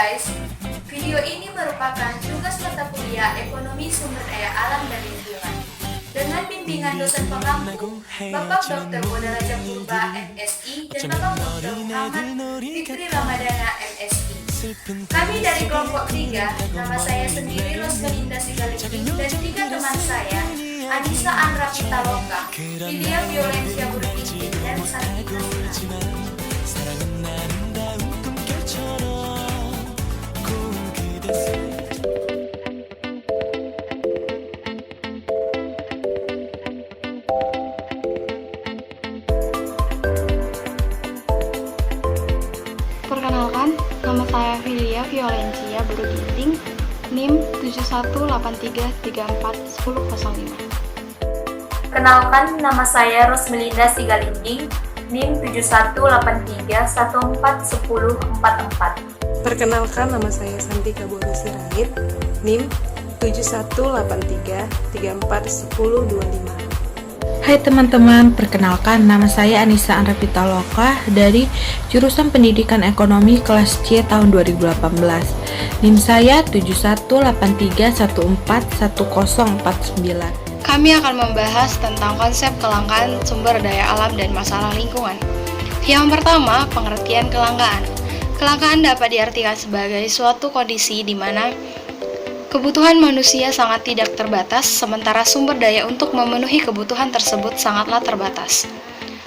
guys, video ini merupakan tugas mata kuliah Ekonomi Sumber Daya Alam dan Lingkungan dengan bimbingan dosen pengampu Bapak Dr. Bodaraja Purba MSI dan Bapak Dr. Muhammad Fikri Ramadana MSI. Kami dari kelompok 3, nama saya sendiri Rosmelinda Sigalingking dan 3 teman saya, Anissa Andra Pitaloka, Lydia Violencia Burkini, dan Santika Sinara. Perkenalkan, nama saya Lydia Violencia Burkini, NIM 7183341005. Perkenalkan, nama saya Rosmelinda Sigalingking, NIM 7183141044. Perkenalkan, nama saya Santika Sirait, NIM 7183341025. Hai teman-teman, perkenalkan nama saya Anissa Andra Pitaloka dari jurusan Pendidikan Ekonomi kelas C tahun 2018. NIM saya 7183141049. Kami akan membahas tentang konsep kelangkaan sumber daya alam dan masalah lingkungan. Yang pertama, pengertian kelangkaan. Kelangkaan dapat diartikan sebagai suatu kondisi di mana kebutuhan manusia sangat tidak terbatas, sementara sumber daya untuk memenuhi kebutuhan tersebut sangatlah terbatas.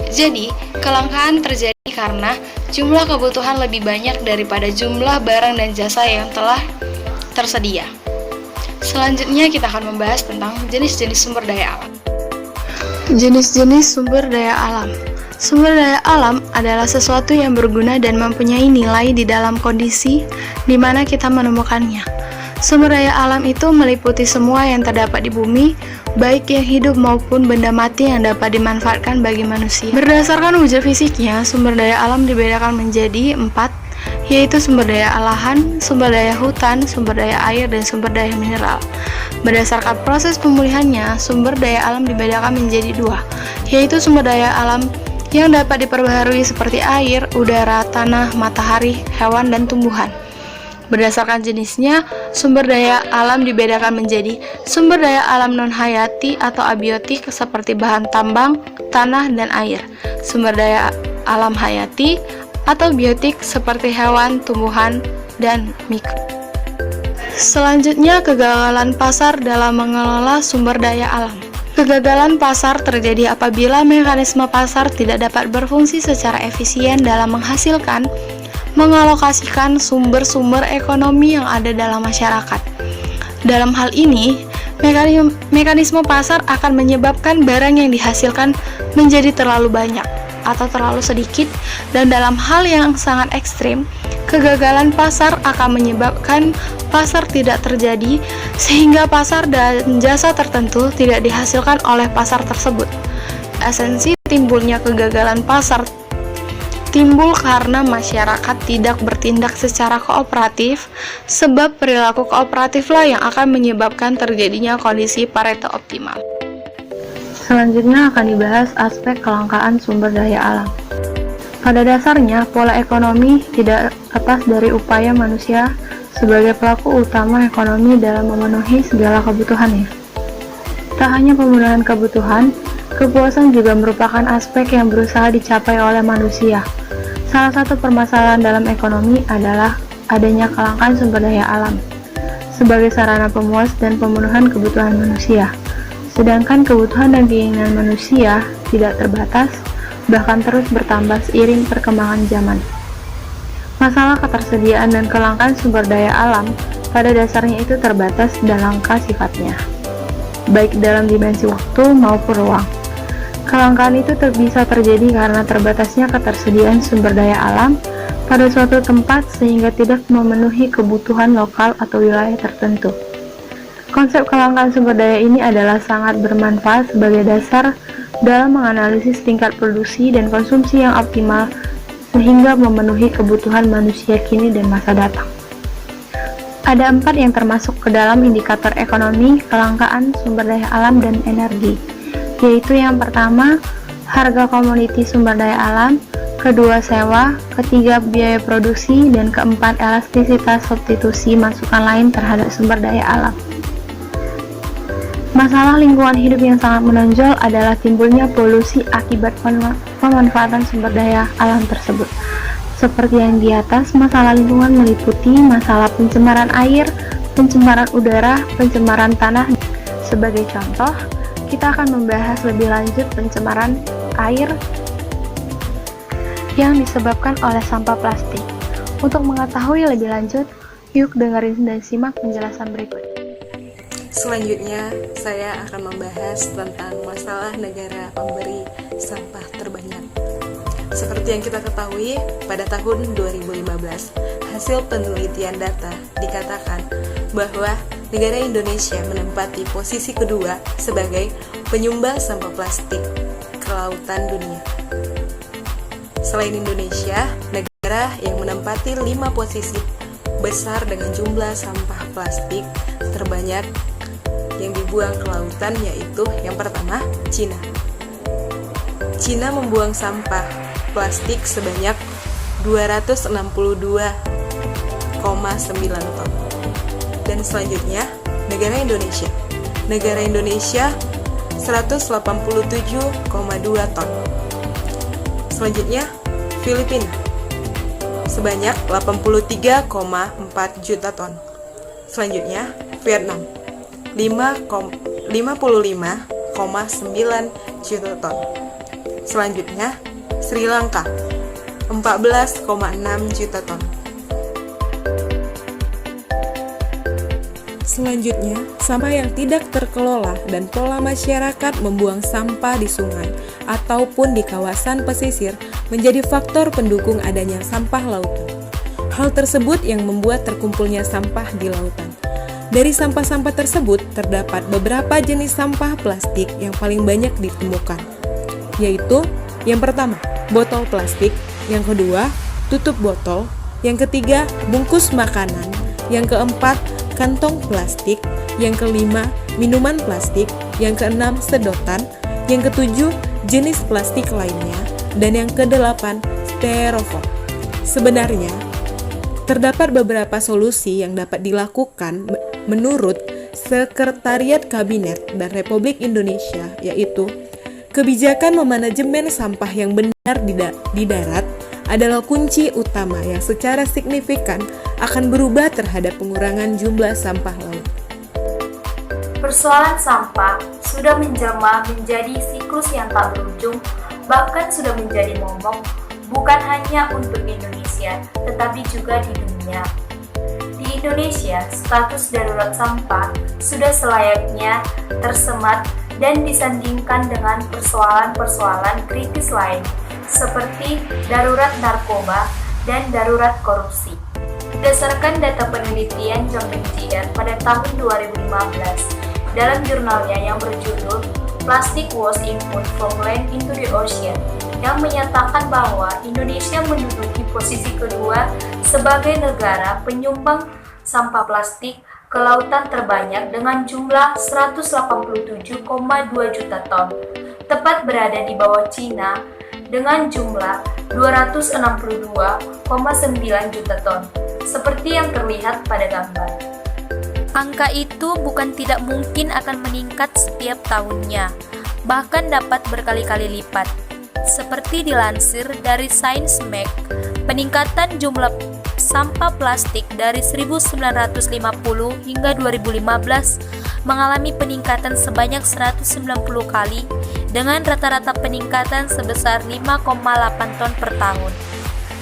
Jadi, kelangkaan terjadi karena jumlah kebutuhan lebih banyak daripada jumlah barang dan jasa yang telah tersedia. Selanjutnya, kita akan membahas tentang jenis-jenis sumber daya alam. Jenis-jenis sumber daya alam. Sumber daya alam adalah sesuatu yang berguna dan mempunyai nilai di dalam kondisi di mana kita menemukannya. Sumber daya alam itu meliputi semua yang terdapat di bumi, baik yang hidup maupun benda mati yang dapat dimanfaatkan bagi manusia. Berdasarkan wujud fisiknya, sumber daya alam dibedakan menjadi 4, yaitu sumber daya lahan, sumber daya hutan, sumber daya air, dan sumber daya mineral. Berdasarkan proses pemulihannya, sumber daya alam dibedakan menjadi 2, yaitu sumber daya alam yang dapat diperbaharui seperti air, udara, tanah, matahari, hewan, dan tumbuhan. Berdasarkan jenisnya, sumber daya alam dibedakan menjadi sumber daya alam non-hayati atau abiotik seperti bahan tambang, tanah, dan air. Sumber daya alam hayati atau biotik seperti hewan, tumbuhan, dan mikro. Selanjutnya, kegagalan pasar dalam mengelola sumber daya alam. Kegagalan pasar terjadi apabila mekanisme pasar tidak dapat berfungsi secara efisien dalam menghasilkan mengalokasikan sumber-sumber ekonomi yang ada dalam masyarakat. Dalam hal ini, mekanisme pasar akan menyebabkan barang yang dihasilkan menjadi terlalu banyak atau terlalu sedikit, dan dalam hal yang sangat ekstrim, kegagalan pasar akan menyebabkan pasar tidak terjadi sehingga pasar dan jasa tertentu tidak dihasilkan oleh pasar tersebut. Esensi timbulnya kegagalan pasar timbul karena masyarakat tidak bertindak secara kooperatif, sebab perilaku kooperatiflah yang akan menyebabkan terjadinya kondisi Pareto optimal. Selanjutnya akan dibahas aspek kelangkaan sumber daya alam. Pada dasarnya, pola ekonomi tidak lepas dari upaya manusia sebagai pelaku utama ekonomi dalam memenuhi segala kebutuhannya. Tak hanya pemenuhan kebutuhan, kepuasan juga merupakan aspek yang berusaha dicapai oleh manusia. Salah satu permasalahan dalam ekonomi adalah adanya kelangkaan sumber daya alam sebagai sarana pemuas dan pemenuhan kebutuhan manusia. Sedangkan kebutuhan dan keinginan manusia tidak terbatas, bahkan terus bertambah seiring perkembangan zaman. Masalah ketersediaan dan kelangkaan sumber daya alam pada dasarnya itu terbatas dan langka sifatnya, baik dalam dimensi waktu maupun ruang. Kelangkaan itu bisa terjadi karena terbatasnya ketersediaan sumber daya alam pada suatu tempat sehingga tidak memenuhi kebutuhan lokal atau wilayah tertentu. Konsep kelangkaan sumber daya ini adalah sangat bermanfaat sebagai dasar dalam menganalisis tingkat produksi dan konsumsi yang optimal sehingga memenuhi kebutuhan manusia kini dan masa datang. Ada 4 yang termasuk ke dalam indikator ekonomi kelangkaan sumber daya alam dan energi, yaitu yang pertama, harga komoditi sumber daya alam, kedua sewa, ketiga biaya produksi, dan keempat elastisitas substitusi masukan lain terhadap sumber daya alam. Masalah lingkungan hidup yang sangat menonjol adalah timbulnya polusi akibat pemanfaatan sumber daya alam tersebut. Seperti yang di atas, masalah lingkungan meliputi masalah pencemaran air, pencemaran udara, pencemaran tanah. Sebagai contoh, kita akan membahas lebih lanjut pencemaran air yang disebabkan oleh sampah plastik. Untuk mengetahui lebih lanjut, yuk dengerin dan simak penjelasan berikut. Selanjutnya, saya akan membahas tentang masalah negara pemberi sampah terbanyak. Seperti yang kita ketahui, pada tahun 2015, hasil penelitian data dikatakan bahwa negara Indonesia menempati posisi kedua sebagai penyumbang sampah plastik ke lautan dunia. Selain Indonesia, negara yang menempati 5 posisi besar dengan jumlah sampah plastik terbanyak yang dibuang ke lautan yaitu yang pertama, Cina. Cina membuang sampah plastik sebanyak 262,9 ton. Dan selanjutnya, negara Indonesia. Negara Indonesia 187,2 ton. Selanjutnya, Filipina sebanyak 83,4 juta ton. Selanjutnya, Vietnam 55,9 juta ton. Selanjutnya, Sri Lanka 14,6 juta ton. Selanjutnya, sampah yang tidak terkelola dan pola masyarakat membuang sampah di sungai ataupun di kawasan pesisir menjadi faktor pendukung adanya sampah lautan. Hal tersebut yang membuat terkumpulnya sampah di lautan. Dari sampah-sampah tersebut terdapat beberapa jenis sampah plastik yang paling banyak ditemukan, yaitu yang pertama, botol plastik, yang kedua, tutup botol, yang ketiga, bungkus makanan, yang keempat, kantong plastik, yang kelima, minuman plastik, yang keenam, sedotan, yang ketujuh, jenis plastik lainnya, dan yang kedelapan, styrofoam. Sebenarnya, terdapat beberapa solusi yang dapat dilakukan menurut Sekretariat Kabinet dan Republik Indonesia, yaitu kebijakan memanajemen sampah yang benar di darat adalah kunci utama yang secara signifikan akan berubah terhadap pengurangan jumlah sampah laut. Persoalan sampah sudah menjelma menjadi siklus yang tak berujung, bahkan sudah menjadi momok bukan hanya untuk Indonesia, tetapi juga di dunia. Di Indonesia, status darurat sampah sudah selayaknya tersemat dan disandingkan dengan persoalan-persoalan kritis lain, seperti darurat narkoba dan darurat korupsi. Berdasarkan data penelitian John McGeer pada tahun 2015, dalam jurnalnya yang berjudul Plastic Waste Input from Land into the Ocean, yang menyatakan bahwa Indonesia menduduki posisi kedua sebagai negara penyumbang sampah plastik ke lautan terbanyak dengan jumlah 187,2 juta ton, tepat berada di bawah Cina dengan jumlah 262,9 juta ton, seperti yang terlihat pada gambar. Angka itu bukan tidak mungkin akan meningkat setiap tahunnya, bahkan dapat berkali-kali lipat. Seperti dilansir dari Science Mag, peningkatan jumlah sampah plastik dari 1950 hingga 2015 mengalami peningkatan sebanyak 190 kali dengan rata-rata peningkatan sebesar 5,8 ton per tahun.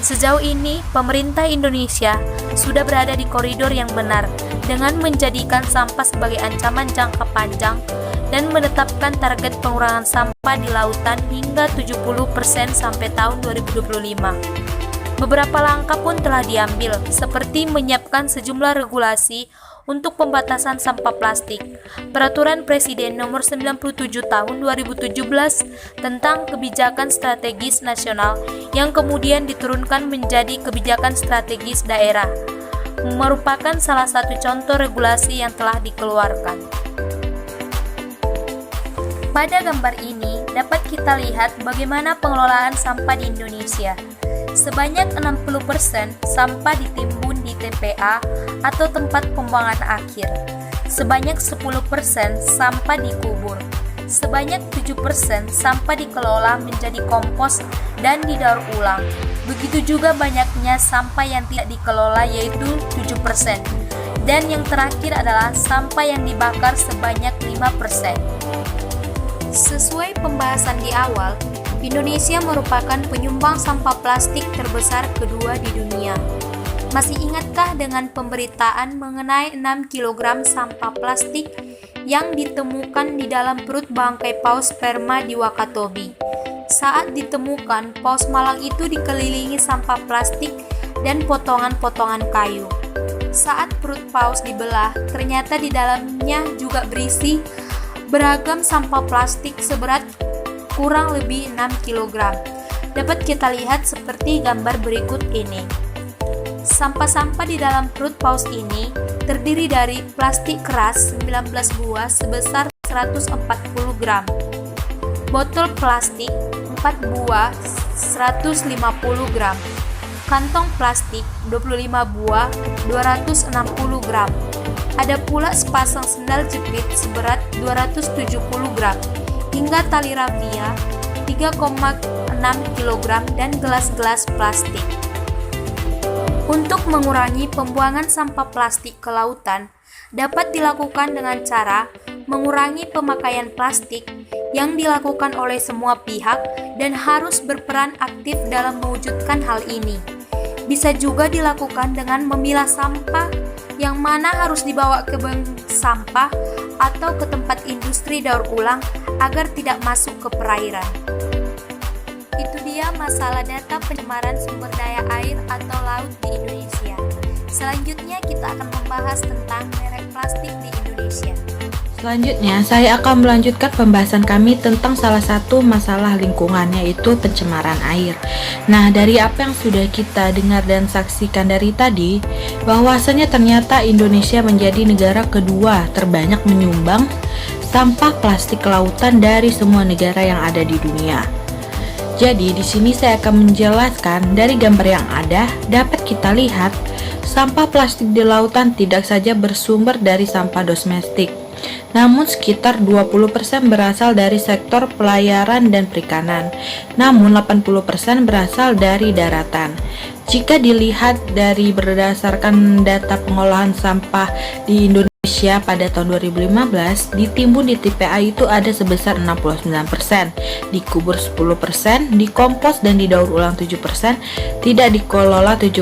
Sejauh ini, pemerintah Indonesia sudah berada di koridor yang benar dengan menjadikan sampah sebagai ancaman jangka panjang dan menetapkan target pengurangan sampah di lautan hingga 70% sampai tahun 2025. Beberapa langkah pun telah diambil, seperti menyiapkan sejumlah regulasi untuk pembatasan sampah plastik, Peraturan Presiden Nomor 97 Tahun 2017 tentang Kebijakan Strategis Nasional yang kemudian diturunkan menjadi Kebijakan Strategis Daerah, merupakan salah satu contoh regulasi yang telah dikeluarkan. Pada gambar ini dapat kita lihat bagaimana pengelolaan sampah di Indonesia. Sebanyak 60% sampah ditimbun di TPA atau tempat pembuangan akhir. Sebanyak 10% sampah dikubur. Sebanyak 7% sampah dikelola menjadi kompos dan didaur ulang. Begitu juga banyaknya sampah yang tidak dikelola, yaitu 7%. Dan yang terakhir adalah sampah yang dibakar sebanyak 5%. Sesuai pembahasan di awal, Indonesia merupakan penyumbang sampah plastik terbesar kedua di dunia. Masih ingatkah dengan pemberitaan mengenai 6 kg sampah plastik yang ditemukan di dalam perut bangkai paus sperma di Wakatobi? Saat ditemukan, paus malang itu dikelilingi sampah plastik dan potongan-potongan kayu. Saat perut paus dibelah, ternyata di dalamnya juga berisi beragam sampah plastik seberat kurang lebih 6 kg. Dapat kita lihat seperti gambar berikut ini. Sampah-sampah di dalam perut paus ini terdiri dari plastik keras 19 buah sebesar 140 gram, botol plastik 4 buah 150 gram, kantong plastik 25 buah 260 gram. Ada pula sepasang sendal jepit seberat 270 gram, hingga tali rafia 3,6 kg dan gelas-gelas plastik. Untuk mengurangi pembuangan sampah plastik ke lautan, dapat dilakukan dengan cara mengurangi pemakaian plastik yang dilakukan oleh semua pihak dan harus berperan aktif dalam mewujudkan hal ini. Bisa juga dilakukan dengan memilah sampah yang mana harus dibawa ke bank sampah atau ke tempat industri daur ulang agar tidak masuk ke perairan. Itu dia masalah data pencemaran sumber daya air atau laut di Indonesia. Selanjutnya kita akan membahas tentang merek plastik di Indonesia. Selanjutnya, saya akan melanjutkan pembahasan kami tentang salah satu masalah lingkungan, yaitu pencemaran air. Nah, dari apa yang sudah kita dengar dan saksikan dari tadi, bahwasanya ternyata Indonesia menjadi negara kedua terbanyak menyumbang sampah plastik ke lautan dari semua negara yang ada di dunia. Jadi, di sini saya akan menjelaskan dari gambar yang ada, dapat kita lihat sampah plastik di lautan tidak saja bersumber dari sampah domestik, namun sekitar 20% berasal dari sektor pelayaran dan perikanan, namun 80% berasal dari daratan. Jika dilihat dari berdasarkan data pengolahan sampah di Indonesia pada tahun 2015, ditimbun di TPA itu ada sebesar 69%, dikubur 10%, dikompos dan didaur ulang 7%, tidak dikelola 7%,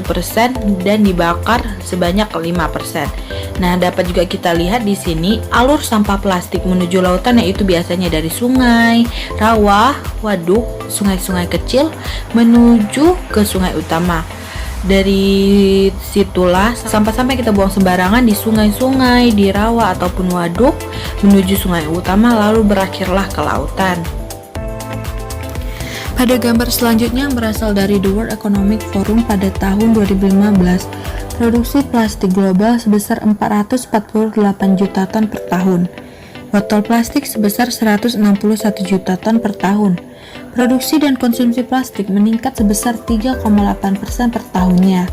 dan dibakar sebanyak 5%. Nah, dapat juga kita lihat di sini alur sampah plastik menuju lautan, yaitu biasanya dari sungai, rawa, waduk, sungai-sungai kecil menuju ke sungai utama. Dari situlah sampah-sampah kita buang sembarangan di sungai-sungai, di rawa ataupun waduk menuju sungai utama, lalu berakhirlah ke lautan. Pada gambar selanjutnya yang berasal dari The World Economic Forum pada tahun 2015, produksi plastik global sebesar 448 juta ton per tahun. Botol plastik sebesar 161 juta ton per tahun. Produksi dan konsumsi plastik meningkat sebesar 3,8% per tahunnya.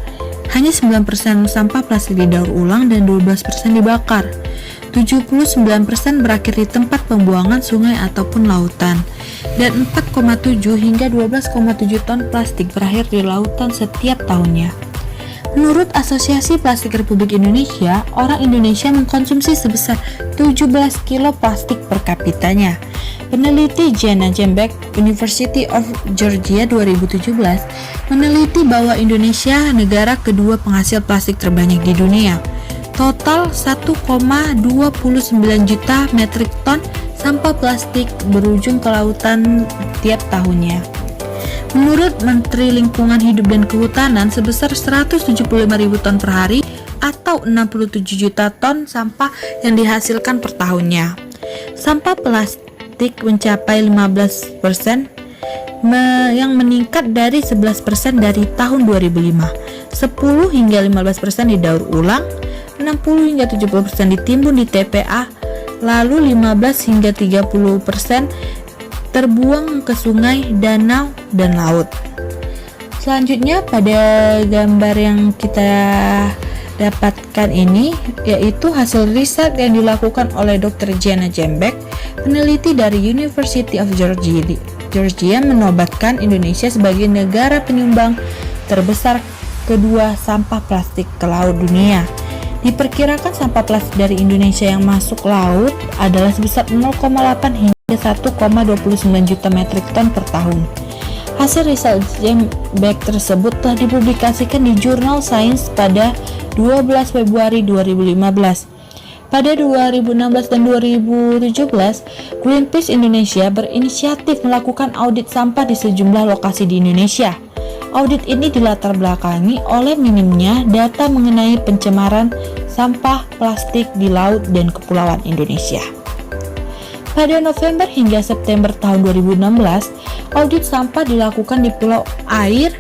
Hanya 9% sampah plastik didaur ulang dan 12% dibakar. 79% berakhir di tempat pembuangan sungai ataupun lautan. Dan 4,7 hingga 12,7 ton plastik berakhir di lautan setiap tahunnya. Menurut Asosiasi Plastik Republik Indonesia, orang Indonesia mengkonsumsi sebesar 17 kilo plastik per kapitanya. Peneliti Jana Jembek, University of Georgia 2017, meneliti bahwa Indonesia negara kedua penghasil plastik terbanyak di dunia. Total 1,29 juta metrik ton sampah plastik berujung ke lautan tiap tahunnya. Menurut Menteri Lingkungan Hidup dan Kehutanan, sebesar 175.000 ton per hari atau 67 juta ton sampah yang dihasilkan per tahunnya. Sampah plastik mencapai 15% yang meningkat dari 11% dari tahun 2005. 10 hingga 15% didaur ulang, 60 hingga 70% ditimbun di TPA, lalu 15 hingga 30% terbuang ke sungai, danau, dan laut. Selanjutnya pada gambar yang kita dapatkan ini yaitu hasil riset yang dilakukan oleh Dr. Jana Jembek, peneliti dari University of Georgia menobatkan Indonesia sebagai negara penyumbang terbesar kedua sampah plastik ke laut dunia. Diperkirakan sampah plastik dari Indonesia yang masuk laut adalah sebesar 0,8 hingga 1,29 juta metrik ton per tahun. Hasil riset Jembek tersebut telah dipublikasikan di jurnal Science pada 12 Februari 2015. Pada 2016 dan 2017, Greenpeace Indonesia berinisiatif melakukan audit sampah di sejumlah lokasi di Indonesia. Audit ini dilatar belakangi oleh minimnya data mengenai pencemaran sampah plastik di laut dan kepulauan Indonesia. Pada November hingga September tahun 2016, audit sampah dilakukan di Pulau Air,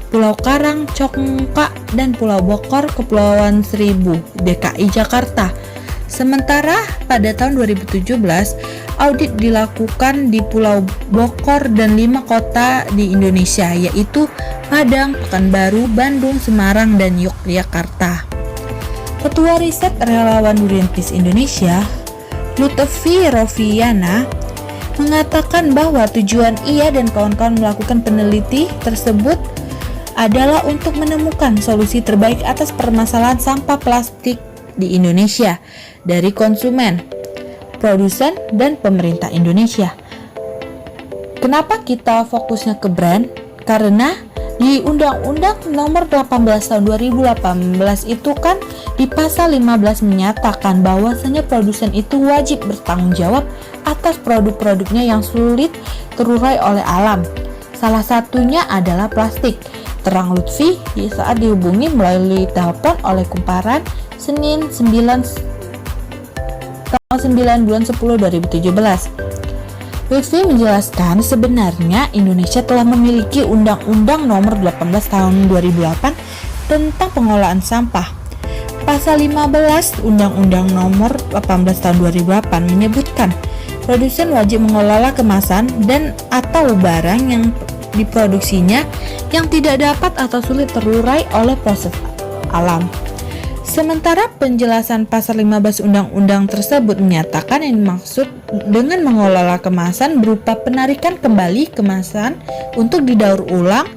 Pulau Karang, Congka, dan Pulau Bokor, Kepulauan Seribu, DKI Jakarta. Sementara pada tahun 2017, audit dilakukan di Pulau Bokor dan 5 kota di Indonesia, yaitu Padang, Pekanbaru, Bandung, Semarang, dan Yogyakarta. Ketua Riset Relawan Greenpeace Indonesia, Lutfi Rofiana, mengatakan bahwa tujuan ia dan kawan-kawan melakukan peneliti tersebut adalah untuk menemukan solusi terbaik atas permasalahan sampah plastik di Indonesia dari konsumen, produsen, dan pemerintah Indonesia. Kenapa kita fokusnya ke brand? Karena di Undang-Undang Nomor 18 Tahun 2018 itu kan di pasal 15 menyatakan bahwasanya produsen itu wajib bertanggung jawab atas produk-produknya yang sulit terurai oleh alam. Salah satunya adalah plastik. Terang Lutfi saat dihubungi melalui telepon oleh Kumparan Senin 9 bulan 10 2017. Lutfi menjelaskan sebenarnya Indonesia telah memiliki Undang-Undang Nomor 18 Tahun 2008 tentang pengelolaan sampah. Pasal 15 Undang-Undang Nomor 18 Tahun 2008 menyebutkan produsen wajib mengelola kemasan dan atau barang yang diproduksinya yang tidak dapat atau sulit terurai oleh proses alam. Sementara penjelasan pasal 15 undang-undang tersebut menyatakan yang dimaksud dengan mengelola kemasan berupa penarikan kembali kemasan untuk didaur ulang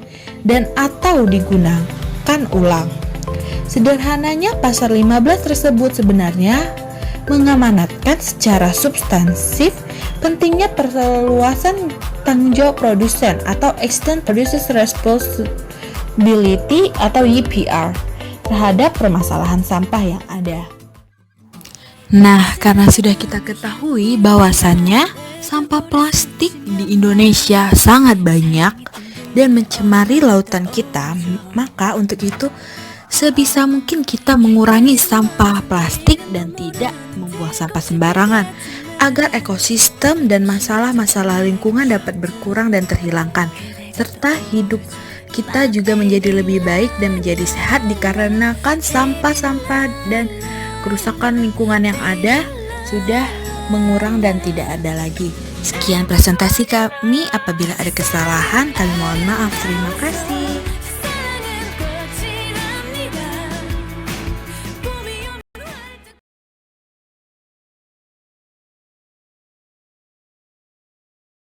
dan atau digunakan ulang. Sederhananya pasal 15 tersebut sebenarnya mengamanatkan secara substansif pentingnya perluasan tanggung jawab produsen atau Extended Producer Responsibility atau EPR terhadap permasalahan sampah yang ada. Nah, karena sudah kita ketahui bahwasannya sampah plastik di Indonesia sangat banyak dan mencemari lautan kita, maka untuk itu sebisa mungkin kita mengurangi sampah plastik dan tidak membuang sampah sembarangan agar ekosistem dan masalah-masalah lingkungan dapat berkurang dan terhilangkan, serta hidup kita juga menjadi lebih baik dan menjadi sehat dikarenakan sampah-sampah dan kerusakan lingkungan yang ada sudah mengurang dan tidak ada lagi. Sekian presentasi kami, apabila ada kesalahan kami mohon maaf. Terima kasih.